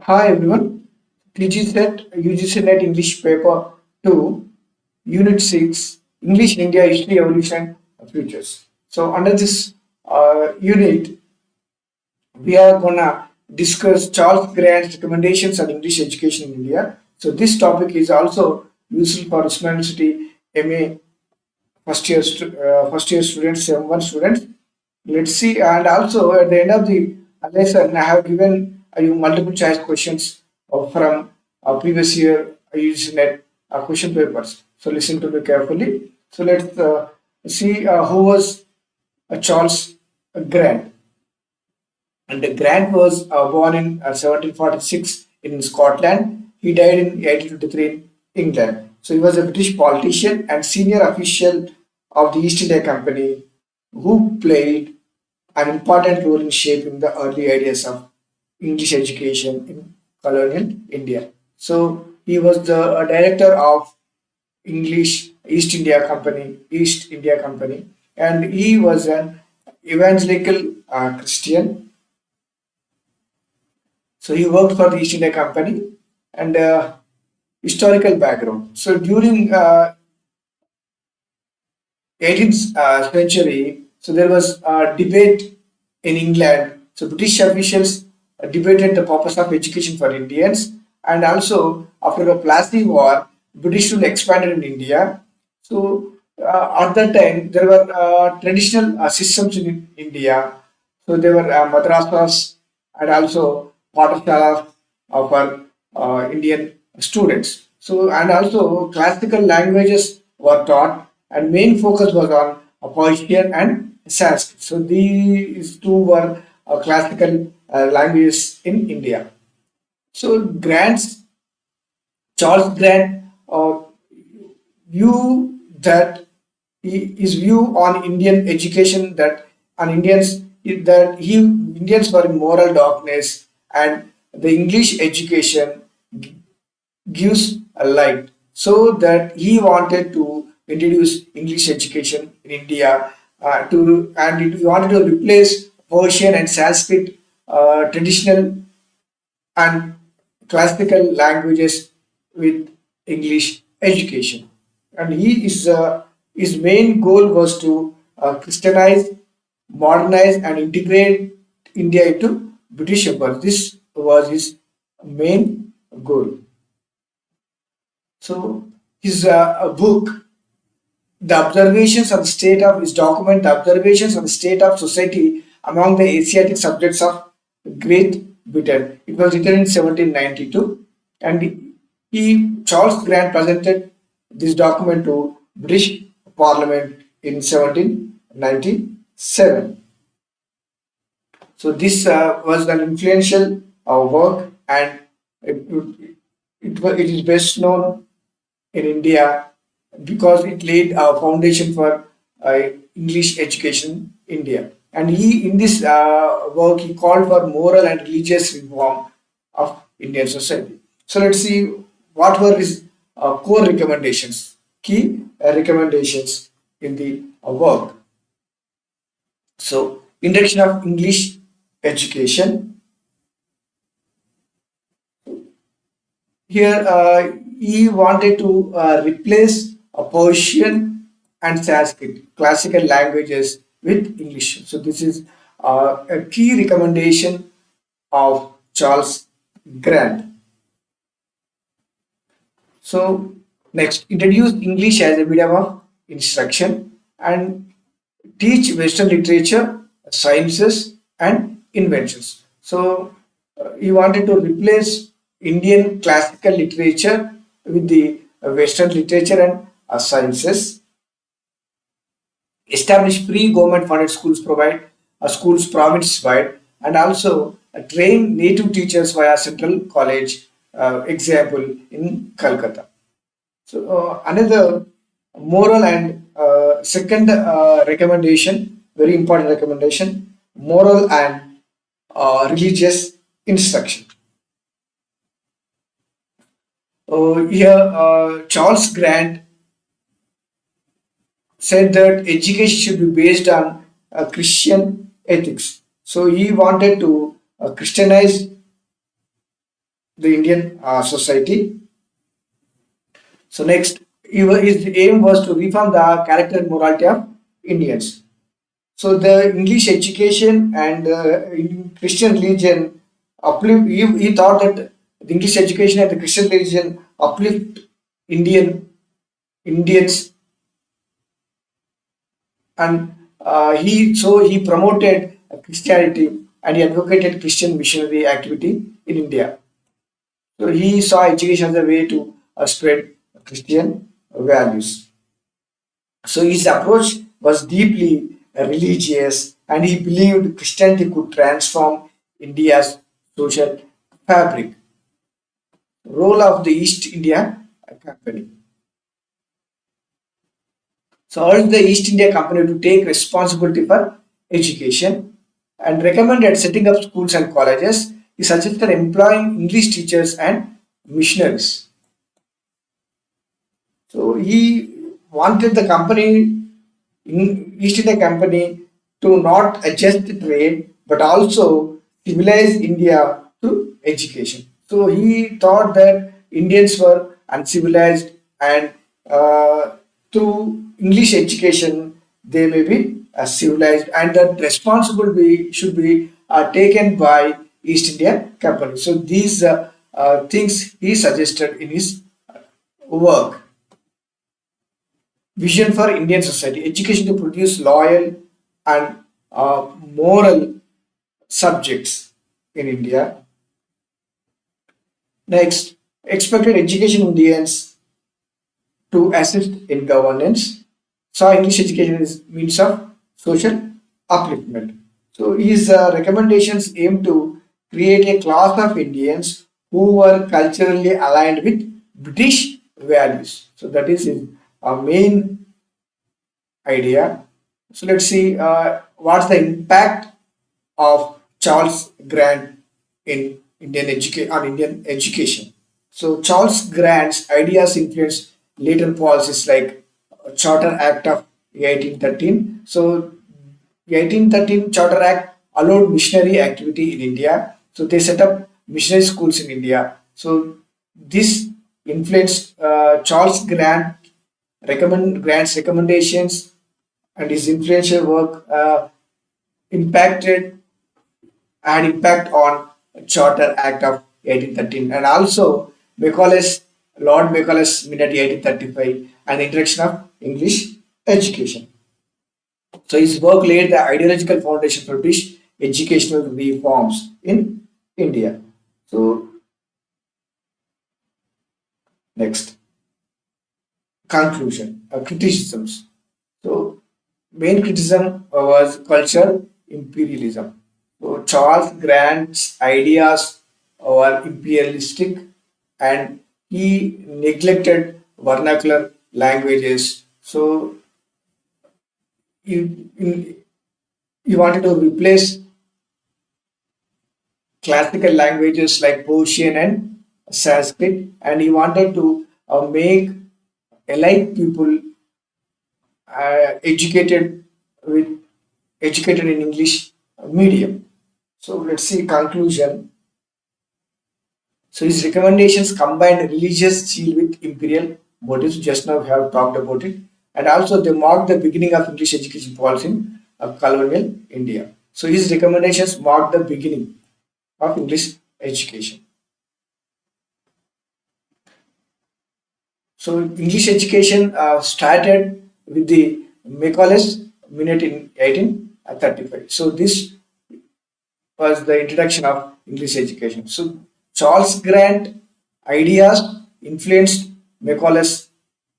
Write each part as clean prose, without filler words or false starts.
Hi everyone. UGC NET English Paper 2, Unit 6, English India History, Evolution, Futures. So under this unit, we are gonna discuss Charles Grant's recommendations on English education in India. So this topic is also useful for Usman University MA first year students, sem 1 students. Let's see, and also at the end of the lesson, I have given you multiple choice questions from previous year used net question papers. So listen to me carefully. So let's see who was Charles Grant. And Grant was born in 1746 in Scotland. He died in 1823 in England. So he was a British politician and senior official of the East India Company who played an important role in shaping the early ideas of English education in colonial India. So he was the director of East India Company, and he was an evangelical Christian. So he worked for the East India Company and historical background. So during 18th century, so there was a debate in England. So British officials debated the purpose of education for Indians, and also after the Plassey War, British rule expanded in India. So at that time, there were traditional systems in India. So there were madrasas and also pathshalas for Indian students. So and also classical languages were taught, and main focus was on Persian and Sanskrit. So these two were classical languages in India. So Grant's Charles Grant view that his view on Indian education that on Indians that he Indians were in moral darkness, and the English education gives a light. So that he wanted to introduce English education in India he wanted to replace Persian and Sanskrit traditional and classical languages with English education. And his main goal was to Christianize, modernize, and integrate India into British Empire. This was his main goal. So his book, the observations on the state of his document, the observations on the state of society among the Asiatic subjects of Great Britain. It was written in 1792, and Charles Grant presented this document to British Parliament in 1797. So this was an influential work, and it is best known in India because it laid a foundation for English education in India. And he, in this work, he called for moral and religious reform of Indian society. So let's see what were his core recommendations, key recommendations in the work. So, introduction of English education. Here, he wanted to replace Persian and Sanskrit, classical languages, with English. So, this is a key recommendation of Charles Grant. So, next, introduce English as a medium of instruction and teach Western literature, sciences, and inventions. So, he wanted to replace Indian classical literature with the Western literature and sciences. Establish free government funded schools provide schools province wide, and also train native teachers via central college, example in Calcutta. So another moral and second recommendation, very important recommendation, moral and religious instruction. Here, Charles Grant said that education should be based on Christian ethics. So he wanted to Christianize the Indian society. So next, his aim was to reform the character and morality of Indians. So the English education and in Christian religion uplift. He thought that the English education and the Christian religion uplift Indians, and he promoted Christianity and he advocated Christian missionary activity in India. So he saw education as a way to spread Christian values. So his approach was deeply religious, and he believed Christianity could transform India's social fabric. Role of the East India Company. So urged the East India Company to take responsibility for education and recommended setting up schools and colleges. He suggested employing English teachers and missionaries. So he wanted the company, in East India Company, to not adjust the trade but also civilize India through education. So he thought that Indians were uncivilized, and uh, through English education they may be civilized, and that responsibility should be taken by East India Company. So these things he suggested in his work. Vision for Indian society, education to produce loyal and moral subjects in India. Next, expected education Indians to assist in governance. Saw English education as means of social upliftment. So his recommendations aim to create a class of Indians who were culturally aligned with British values. So that is his main idea. So let's see what's the impact of Charles Grant in Indian education. So Charles Grant's ideas influenced later policies like Charter Act of 1813. So the 1813 Charter Act allowed missionary activity in India. So they set up missionary schools in India. So this influenced Charles Grant's recommendations, and his influential work impacted had impact on Charter Act of 1813, and also Lord Macaulay's Minute 1835 and the introduction of English education. So his work laid the ideological foundation for British educational reforms in India. So next, conclusion, criticisms. So main criticism was cultural imperialism. So Charles Grant's ideas were imperialistic, and he neglected vernacular languages. So he, he wanted to replace classical languages like Persian and Sanskrit, and he wanted to make elite people educated with educated in English medium. So let's see conclusion. So his recommendations combined religious zeal with imperial motives. Just now we have talked about it, and also they marked the beginning of English education policy in colonial India. So his recommendations marked the beginning of English education. So English education started with the Macaulay's Minute in 1835. So this was the introduction of English education. So Charles Grant ideas influenced Macaulay's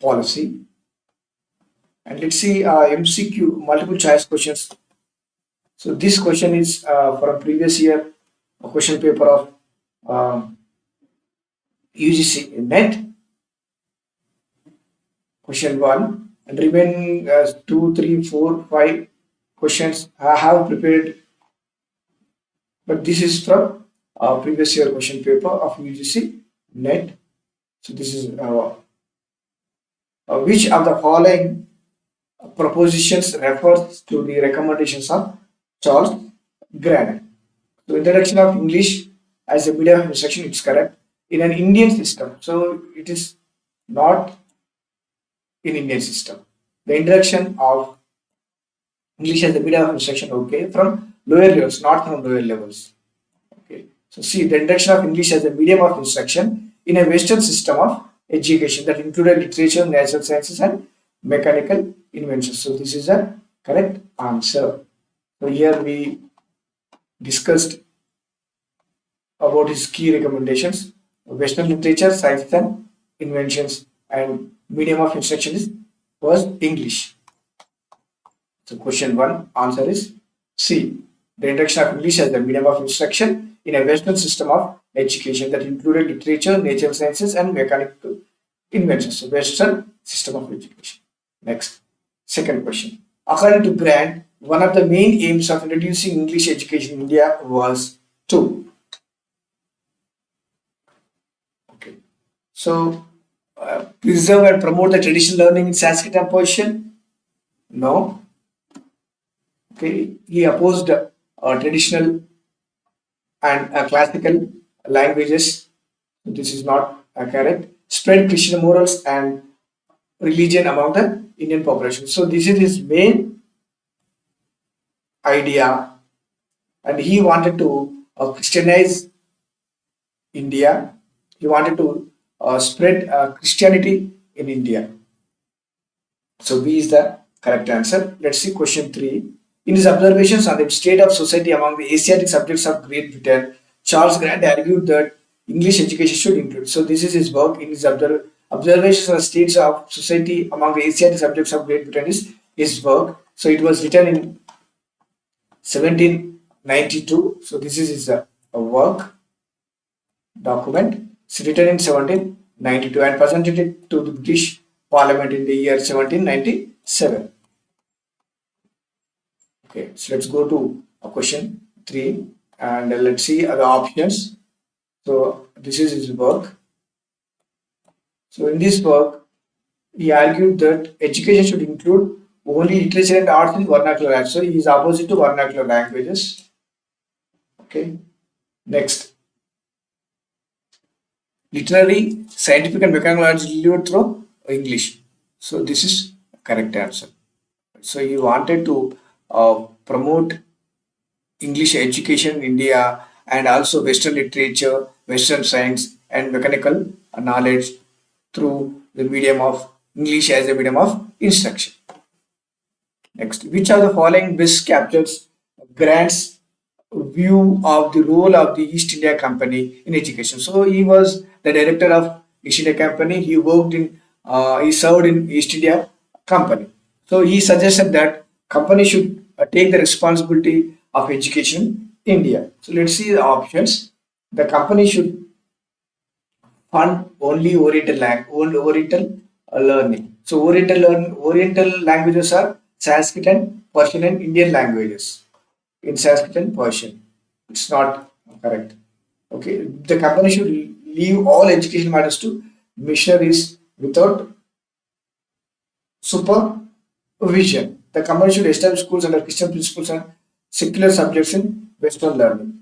policy. And let's see MCQ, multiple choice questions. So this question is from previous year, a question paper of UGC NET, question 1, and remaining 2, 3, 4, 5 questions I have prepared, but this is from previous year question paper of UGC NET. So this is which of the following propositions refers to the recommendations of Charles Grant? So introduction of English as a medium of instruction, it's correct. in an Indian system. So it is not in Indian system. The introduction of English as the medium of instruction, okay, from lower levels, not from lower levels. Okay. So see the introduction of English as a medium of instruction in a Western system of education that included literature, natural sciences, and mechanical inventions. So this is the correct answer. So here we discussed about his key recommendations. Western literature, science and inventions, and medium of instruction was English. So question 1 answer is C. The introduction of English as the medium of instruction in a Western system of education that included literature, natural sciences, and mechanical inventions. So Western system of education. Next, second question. According to Grant, one of the main aims of introducing English education in India was to. Okay. So preserve and promote the traditional learning in Sanskrit and Persian? No. Okay. He opposed traditional and classical languages. This is not correct. Spread Christian morals and religion among the Indian population. So this is his main idea, and he wanted to Christianize India. He wanted to spread Christianity in India. So B is the correct answer. Let's see question 3. In his observations on the state of society among the Asiatic subjects of Great Britain, Charles Grant argued that English education should include. So this is his work in his observations on the states of society among the Asiatic subjects of Great Britain is his work. So it was written in 1792. So this is his work document. It's written in 1792 and presented it to the British Parliament in the year 1797. Okay, so let's go to question 3 and let's see the options. So this is his work. So in this work, he argued that education should include only literature and arts in vernacular language. So he is opposite to vernacular languages. Okay. Next, literary, scientific, and mechanical arts delivered through English. So this is correct answer. So he wanted to promote English education in India and also Western literature, Western science, and mechanical knowledge through the medium of English as a medium of instruction. Next, which of the following best captures Grant's view of the role of the East India Company in education? So he was the director of East India Company. He worked in, he served in East India Company. So he suggested that company should take the responsibility of education in India. So let's see the options. The company should fund only Oriental learning. So Oriental languages are Sanskrit and Persian and Indian languages. In Sanskrit and Persian, it's not correct. Okay, the company should leave all education matters to missionaries without supervision. The company should establish schools under Christian principles and secular subjects in Western learning.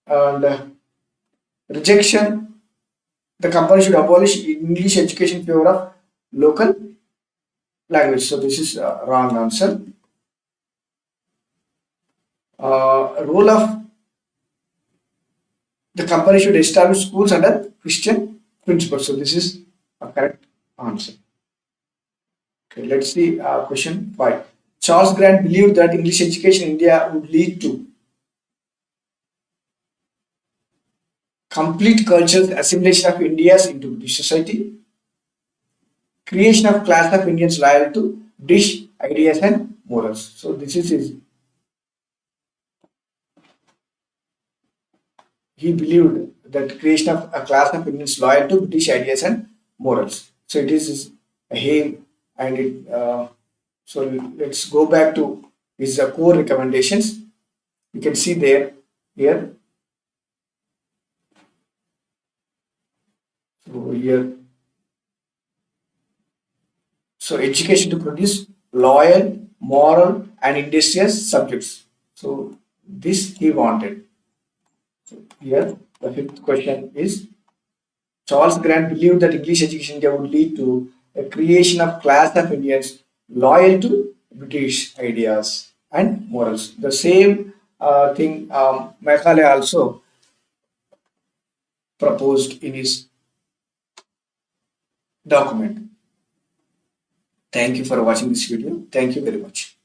And rejection, the company should abolish English education in favor of local language. So this is a wrong answer. Role of the company should establish schools under Christian principles. So this is a correct answer. Okay, let's see question 5. Charles Grant believed that English education in India would lead to complete cultural assimilation of Indians into British society, creation of class of Indians loyal to British ideas and morals. So this is his. He believed that creation of a class of Indians loyal to British ideas and morals. So it is his aim, and it. So let's go back to his core recommendations. You can see there here. So here. So education to produce loyal, moral, and industrious subjects. So this he wanted. Here, the fifth question is Charles Grant believed that English education in India would lead to a creation of class of Indians loyal to British ideas and morals. The same thing Macaulay also proposed in his document. Thank you for watching this video. Thank you very much.